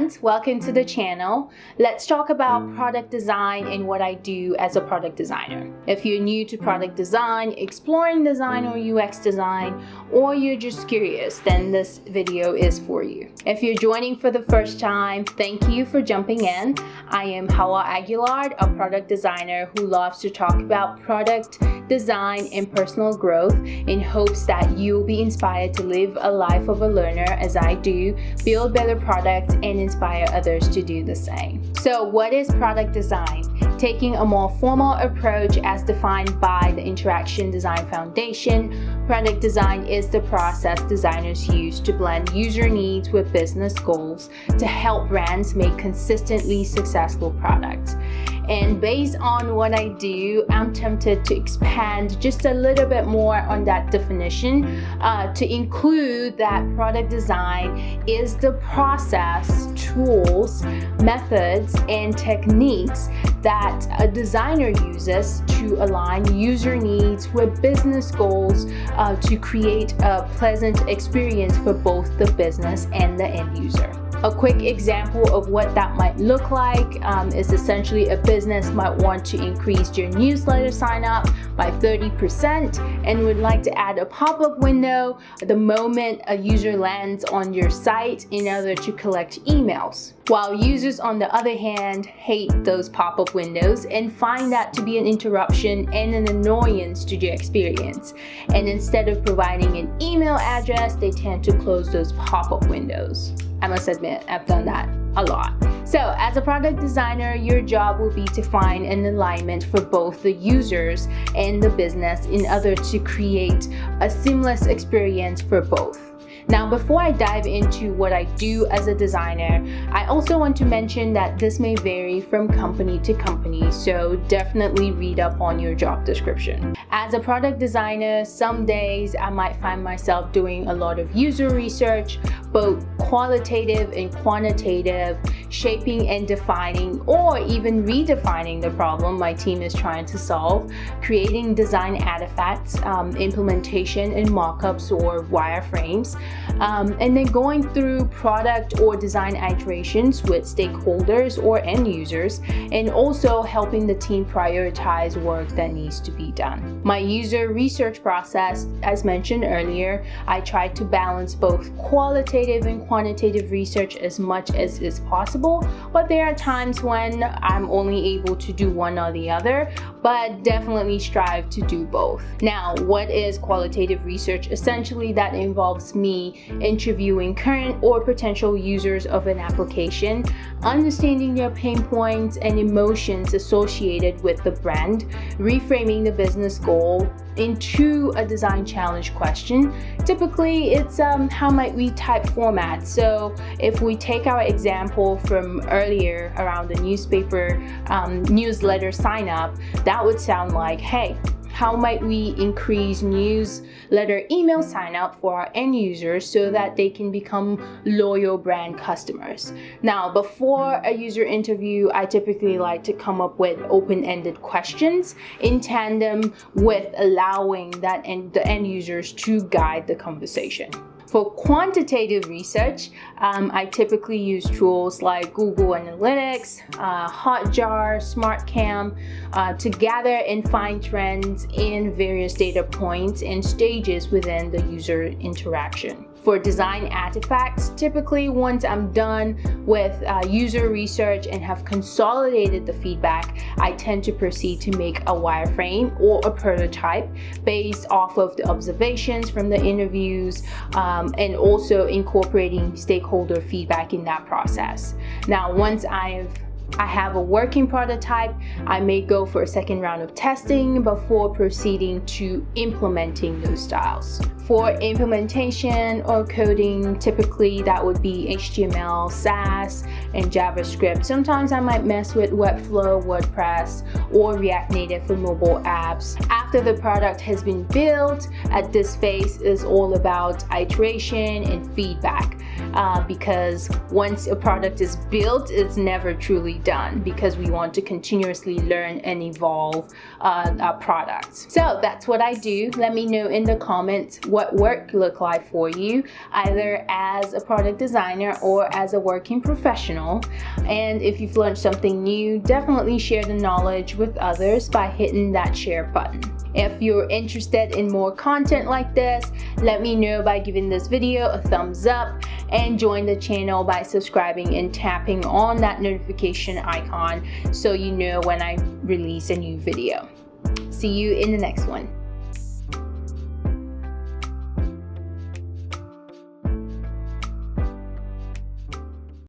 friends, welcome to the channel. Let's talk about product design and what I do as a product designer. If you're new to product design, exploring design or UX design, or you're just curious, then this video is for you. If you're joining for the first time, thank you for jumping in. I am Hauwa Aguillard, a product designer who loves to talk about product design and personal growth in hopes that you'll be inspired to live a life of a learner as I do, build better products, and inspire others to do the same. So what is product design? Taking a more formal approach as defined by the Interaction Design Foundation, product design is the process designers use to blend user needs with business goals to help brands make consistently successful products. And based on what I do, I'm tempted to expand just a little bit more on that definition to include that product design is the process, tools, methods, and techniques that a designer uses to align user needs with business goals to create a pleasant experience for both the business and the end user. A quick example of what that might look like is essentially a business might want to increase your newsletter sign up by 30% and would like to add a pop-up window the moment a user lands on your site in order to collect emails. While users, on the other hand, hate those pop-up windows and find that to be an interruption and an annoyance to their experience. And instead of providing an email address, they tend to close those pop-up windows. I must admit, I've done that a lot. So as a product designer, your job will be to find an alignment for both the users and the business in order to create a seamless experience for both. Now, before I dive into what I do as a designer, I also want to mention that this may vary from company to company, so definitely read up on your job description. As a product designer, some days I might find myself doing a lot of user research, both qualitative and quantitative, shaping and defining or even redefining the problem my team is trying to solve, creating design artifacts, implementation and mockups or wireframes, and then going through product or design iterations with stakeholders or end users, and also helping the team prioritize work that needs to be done. My user research process, as mentioned earlier, I try to balance both qualitative and quantitative research as much as is possible, but there are times when I'm only able to do one or the other, but definitely strive to do both. Now, what is qualitative research? Essentially, that involves me interviewing current or potential users of an application, understanding their pain points and emotions associated with the brand, reframing the business goal into a design challenge question. Typically, it's how might we type format. So if we take our example from earlier around the newspaper newsletter sign up, that would sound like, hey, how might we increase newsletter email sign up for our end users so that they can become loyal brand customers? Now, before a user interview, I typically like to come up with open-ended questions in tandem with allowing the end users to guide the conversation. For quantitative research, I typically use tools like Google Analytics, Hotjar, SmartCam to gather and find trends in various data points and stages within the user interaction. For design artifacts, typically once I'm done with user research and have consolidated the feedback, I tend to proceed to make a wireframe or a prototype based off of the observations from the interviews and also incorporating stakeholder feedback in that process. Now, once I have a working prototype, I may go for a second round of testing before proceeding to implementing those styles. For implementation or coding, typically that would be HTML, Sass, and JavaScript. Sometimes I might mess with Webflow, WordPress, or React Native for mobile apps. After the product has been built, at this phase is all about iteration and feedback because once a product is built, it's never truly be done, because we want to continuously learn and evolve our products. So that's what I do. Let me know in the comments what work look like for you, either as a product designer or as a working professional. And if you've learned something new, definitely share the knowledge with others by hitting that share button. If you're interested in more content like this, let me know by giving this video a thumbs up, and join the channel by subscribing and tapping on that notification icon so you know when I release a new video. See you in the next one.